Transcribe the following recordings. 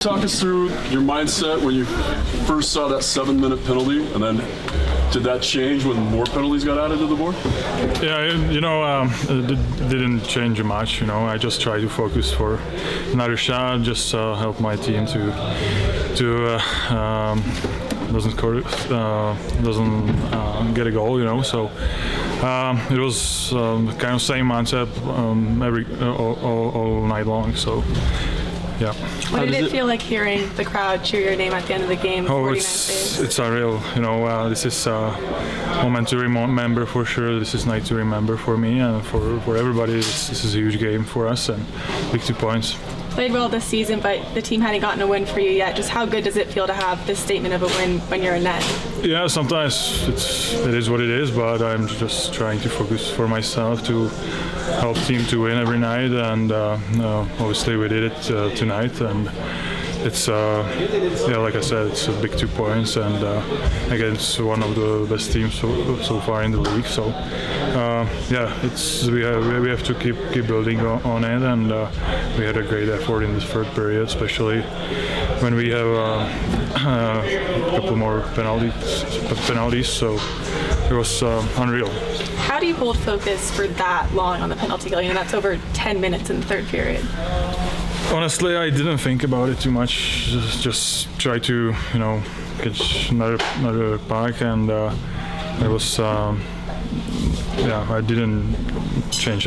Talk us through your mindset when you first saw that 7-minute penalty, and then did that change when more penalties got added to the board? Yeah, it didn't change much. I just try to focus for another shot, just help my team to doesn't get a goal. So it was kind of same mindset all night long. So. Yeah. What did it feel like hearing the crowd cheer your name at the end of the game? It's unreal. This is a moment to remember for sure. This is night to remember for me and for everybody. This is a huge game for us and big 2 points. Played well this season, but the team hadn't gotten a win for you yet. Just how good does it feel to have this statement of a win when you're in net? Yeah, sometimes it is what it is, but I'm just trying to focus for myself to help team to win every night, and obviously we did it tonight, and it's like I said, it's a big 2 points, and against one of the best teams so far in the league. So we have to keep building on it, and we had a great effort in this third period, especially when we have a couple more penalties. So it was unreal. How do you hold focus for that long on the penalty kill? That's over 10 minutes in the third period. Honestly, I didn't think about it too much. Just try to, catch another puck, and it was. I didn't change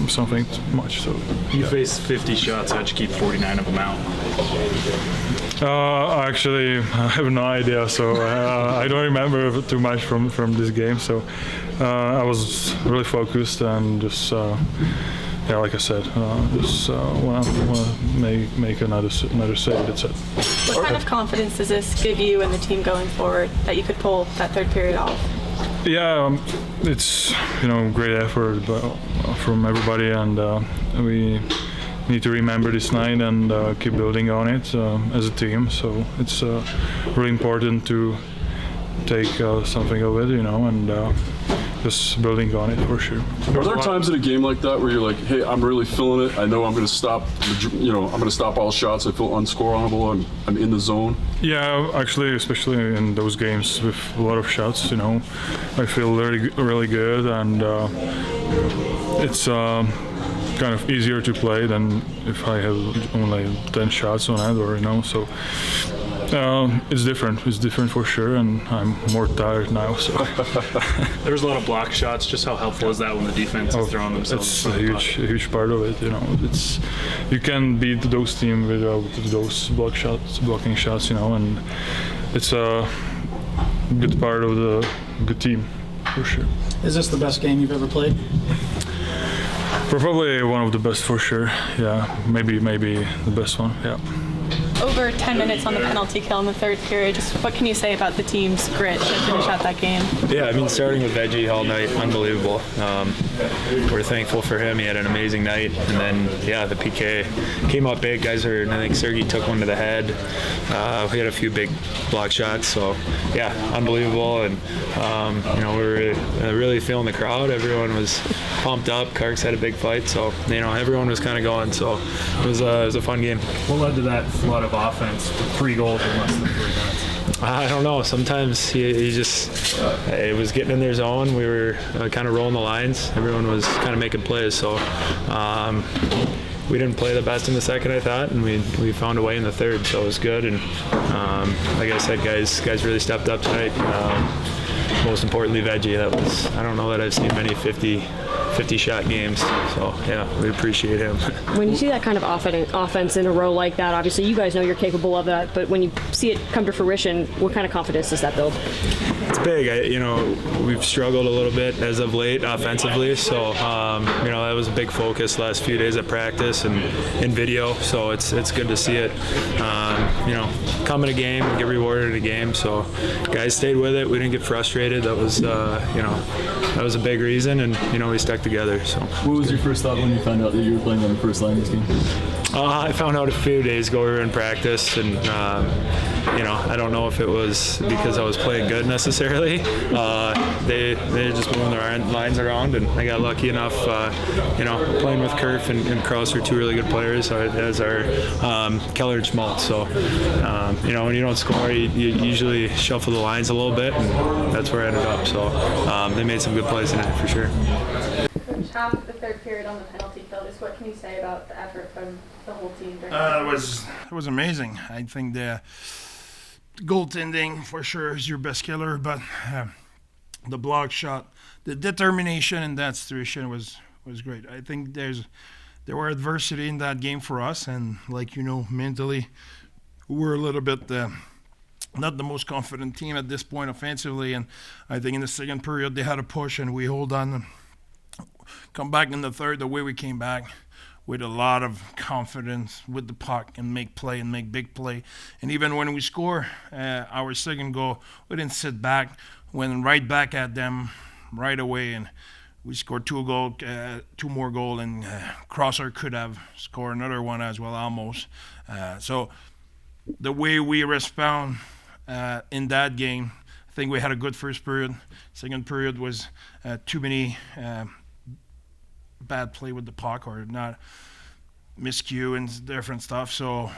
something too much. So you faced 50 shots. How'd you keep 49 of them out? Actually, I have no idea. So I don't remember too much from this game. So I was really focused and just. Like I said, just want to make another save. That's it. What kind of confidence does this give you and the team going forward that you could pull that third period off? Yeah, it's great effort from everybody, and we need to remember this night and keep building on it as a team. So it's really important to take something of it, and. Just building on it for sure. Are there times in a game like that where you're like, hey, I'm really feeling it. I know I'm going to stop. I'm going to stop all shots. I feel unscorable. I'm in the zone. Yeah, actually, especially in those games with a lot of shots, I feel really good, and it's kind of easier to play than if I have only 10 shots on it, or so. It's different. It's different for sure, and I'm more tired now. So there was a lot of block shots. Just how helpful is that when the defense is throwing themselves? It's a huge part of it. It's you can beat those teams without those blocking shots. And it's a good part of the good team for sure. Is this the best game you've ever played? Probably one of the best for sure. Yeah, maybe the best one. Yeah. Over 10 minutes on the penalty kill in the third period. Just what can you say about the team's grit to finish out that game? Yeah, starting with Veggie all night, unbelievable. We're thankful for him. He had an amazing night. And then, the PK came up big. I think Sergei took one to the head. We had a few big block shots. So, unbelievable. And, we're really feeling the crowd. Everyone was pumped up. Karks had a big fight. So, everyone was kind of going. So, it was a fun game. What led to that flood of offense with 3 goals in less than 3 minutes? I don't know. Sometimes he just it was getting in their zone. We were kind of rolling the lines. Everyone was kind of making plays. So we didn't play the best in the second, I thought, and we found a way in the third. So it was good. And like I said, guys really stepped up tonight. Most importantly, Veggie. I don't know that I've seen many 50-shot games, so we appreciate him. When you see that kind of offense in a row like that, obviously you guys know you're capable of that, but when you see it come to fruition, what kind of confidence does that build? It's big. We've struggled a little bit as of late offensively, so that was a big focus last few days at practice and in video. So it's good to see it. Come in a game and get rewarded in a game. So guys stayed with it. We didn't get frustrated. That was that was a big reason, and we stuck together. So what was your first thought when you found out that you were playing on the first line this game? I found out a few days ago we were in practice, and I don't know if it was because I was playing good necessarily. They just moving their lines around, and I got lucky enough, playing with Kerf and Kraus are two really good players, as are Keller and Schmaltz. So, when you don't score, you usually shuffle the lines a little bit, and that's where I ended up. So they made some good plays in it for sure. Coach, half the third period on the penalty kill. Just what can you say about the effort from the whole team during It was amazing. I think the goaltending for sure is your best killer, but the block shot, the determination in that situation was great. I think there were adversity in that game for us, and mentally we're a little bit not the most confident team at this point offensively, and I think in the second period they had a push and we hold on and come back in the third the way we came back, with a lot of confidence with the puck and make play and make big play. And even when we score our second goal, we didn't sit back, went right back at them right away, and we scored two more goals, and Crosser could have scored another one as well, almost. So the way we respond in that game, I think we had a good first period. Second period was too many bad play with the puck or not miscue and different stuff. So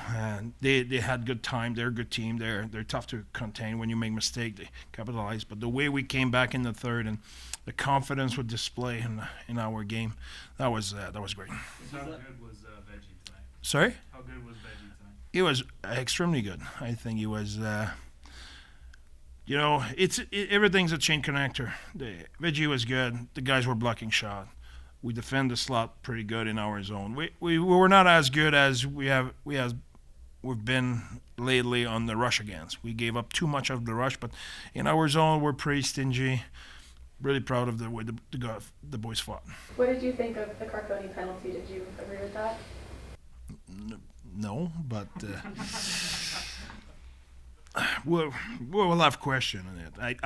they had good time. They're a good team. They're tough to contain. When you make mistake, they capitalize. But the way we came back in the third and the confidence with display in our game, that was great. How good was Veggie tonight? Sorry? How good was Veggie tonight? He was extremely good. I think he was. Everything's a chain connector. Veggie was good. The guys were blocking shot. We defend the slot pretty good in our zone. We were not as good as we've been lately on the rush against. We gave up too much of the rush, but in our zone we're pretty stingy. Really proud of the way the boys fought. What did you think of the Carconi penalty? Did you agree with that? No, but we'll have question on it.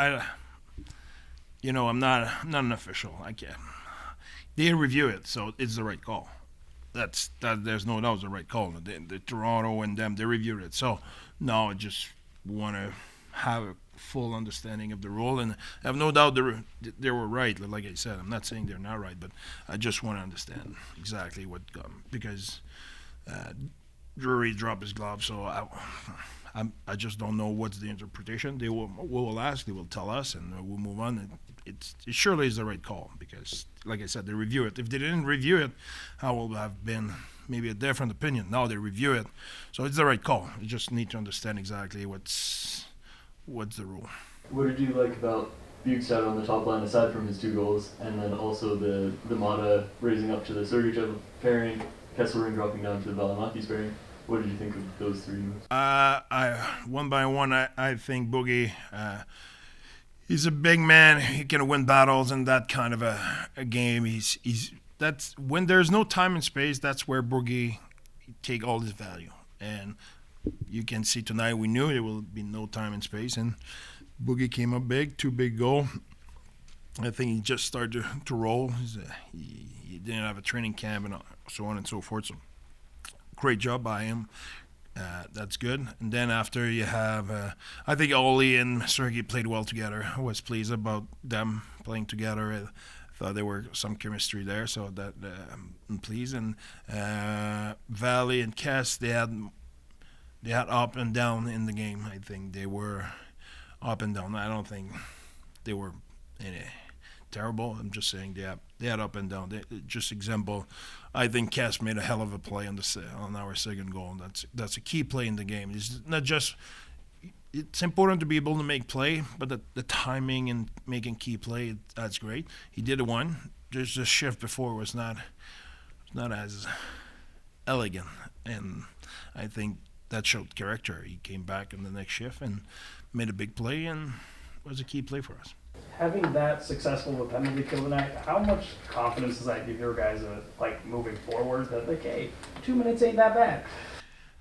I'm not an official. I can't. They review it, so it's the right call. There's no doubt it's the right call. The Toronto and them, they reviewed it. So now I just want to have a full understanding of the rule, and I have no doubt they were right. Like I said, I'm not saying they're not right, but I just want to understand exactly what because Drury dropped his glove, so I just don't know what's the interpretation. We'll ask, they will tell us, and we'll move on. It surely is the right call because, like I said, they review it. If they didn't review it, I would have been maybe a different opinion. Now they review it, so it's the right call. You just need to understand exactly what's the rule. What did you like about Bjugstad on the top line, aside from his 2 goals, and then also the Mata raising up to the Sergachev pairing, Kesselring dropping down to the Valimaki's pairing? What did you think of those 3 moves? One by one, I think Boogie, he's a big man. He can win battles in that kind of a game. That's when there's no time and space. That's where Boogie take all his value. And you can see tonight we knew there will be no time and space, and Boogie came up big, 2 big goal. I think he just started to roll. He didn't have a training camp and so on and so forth. So great job by him. That's good. And then after you have, I think Oli and Sergei played well together. I was pleased about them playing together. I thought there were some chemistry there, so that I'm pleased. And Valley and Cass, they had up and down in the game. I think they were up and down. I don't think they were terrible. I'm just saying they had up and down. Just example, I think Cass made a hell of a play on our second goal. That's a key play in the game. It's not just. It's important to be able to make play, but the timing and making key play, that's great. He did one. Just the shift before was not as elegant, and I think that showed character. He came back in the next shift and made a big play, and was a key play for us. Having that successful of a penalty kill tonight, how much confidence does that give your guys moving forward that hey, 2 minutes ain't that bad?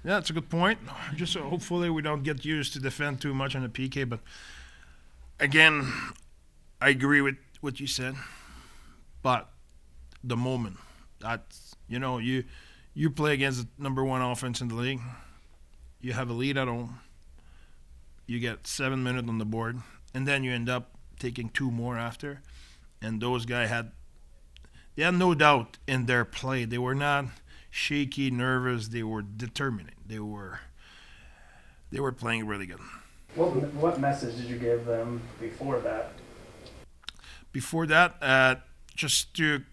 Yeah, that's a good point. Just hopefully we don't get used to defend too much on the PK. But again, I agree with what you said. But the moment, that's you you play against the number one offense in the league. You have a lead at home. You get 7 minutes on the board, and then you end up taking 2 more after. And those guys had no doubt in their play. They were not shaky, nervous. They were determined. They were playing really good. What message did you give them before that? Before that, just to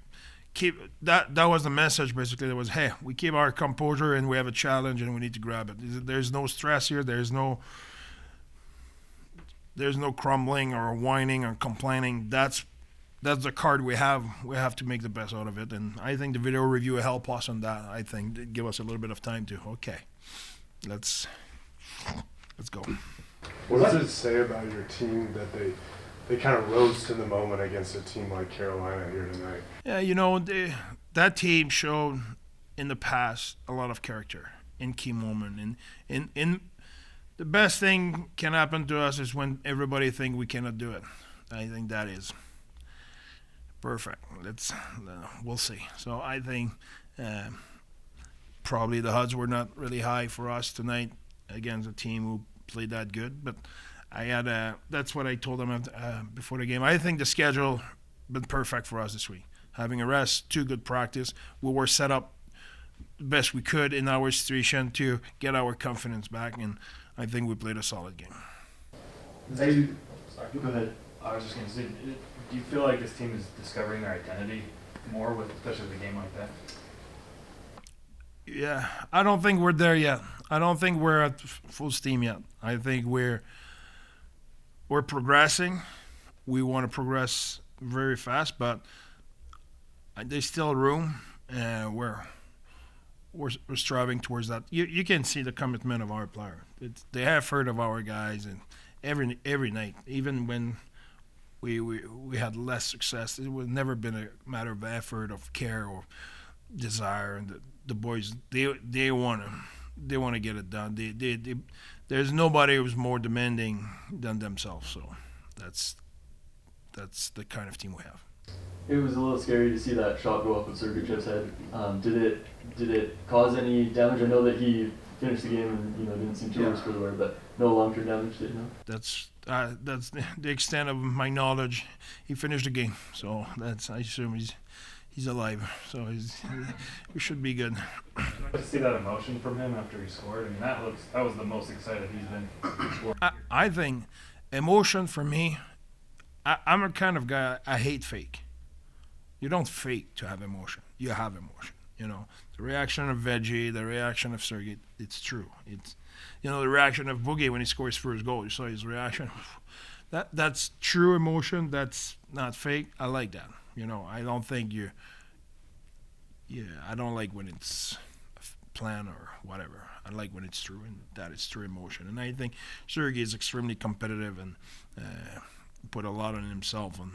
keep that was the message basically. That was, hey, we keep our composure and we have a challenge and we need to grab it. There's no stress here. There's no crumbling or whining or complaining. That's the card we have. We have to make the best out of it. And I think the video review will help us on that. I think give us a little bit of time to let's go. What does it say about your team that they kind of rose to the moment against a team like Carolina here tonight? Yeah, that team showed in the past a lot of character in key moment. And the best thing can happen to us is when everybody think we cannot do it. I think that is perfect. We'll see. So I think probably the odds were not really high for us tonight against a team who played that good, but that's what I told them before the game. I think the schedule been perfect for us this week. Having a rest, 2 good practice, we were set up the best we could in our situation to get our confidence back, and I think we played a solid game. Sorry, go ahead. I was just going to say, do you feel like this team is discovering their identity more especially with a game like that? Yeah, I don't think we're there yet. I don't think we're at full steam yet. I think we're progressing. We want to progress very fast, but there's still room. We're striving towards that. You can see the commitment of our player. It's the effort of our guys, and every night, even when we had less success, it was never been a matter of effort, of care, or desire. And the boys, they want to get it done. There's nobody who's more demanding than themselves. So that's the kind of team we have. It was a little scary to see that shot go off of Sergeyev's head. Did it cause any damage? I know that he finished the game and didn't seem too worse for the wear, but no long-term damage, did no? That's the extent of my knowledge. He finished the game, so I assume he's alive. So we should be good. To see that emotion from him after he scored, I mean that was the most excited he's been. I think emotion for me. I'm a kind of guy. I hate fake. You don't fake to have emotion. You have emotion. The reaction of Veggie, the reaction of Sergey, it's true. It's the reaction of Boogie when he scores first goal. You saw his reaction. That's true emotion. That's not fake. I like that. I don't think I don't like when it's planned or whatever. I like when it's true, and that is true emotion. And I think Sergey is extremely competitive and put a lot on himself and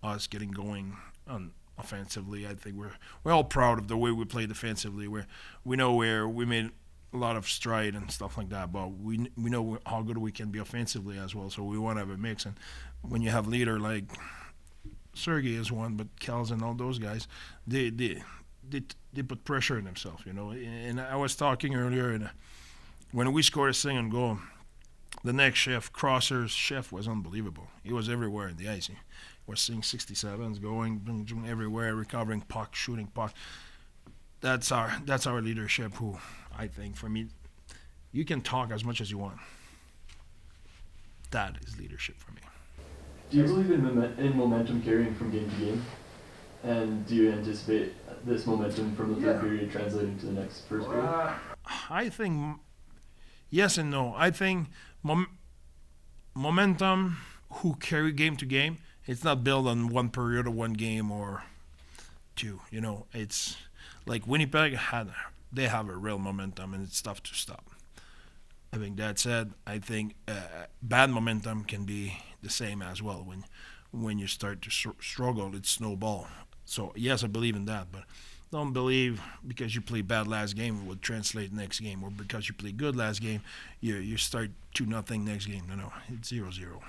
us getting going on offensively. I think we're all proud of the way we play defensively. We know where we made a lot of stride and stuff like that, but we know how good we can be offensively as well. So we want to have a mix. And when you have leader like Sergey is one, but Kels and all those guys, they put pressure on themselves, And I was talking earlier, and when we scored a second goal, the next shift, Crosser's shift was unbelievable. He was everywhere in the ice. He was seeing 67s going everywhere, recovering puck, shooting puck. That's our leadership. Who I think, for me, you can talk as much as you want. That is leadership for me. Do you believe in momentum carrying from game to game? And do you anticipate this momentum from the third period translating to the next first period? I think yes and no. I think momentum who carry game to game, it's not built on one period or one game or two. It's like Winnipeg they have a real momentum, and it's tough to stop. Having that said, I think bad momentum can be the same as well. When you start to struggle, it's snowball. So yes, I believe in that, but don't believe because you play bad last game it will translate next game, or because you play good last game, you start 2-0 next game. No, it's 0-0.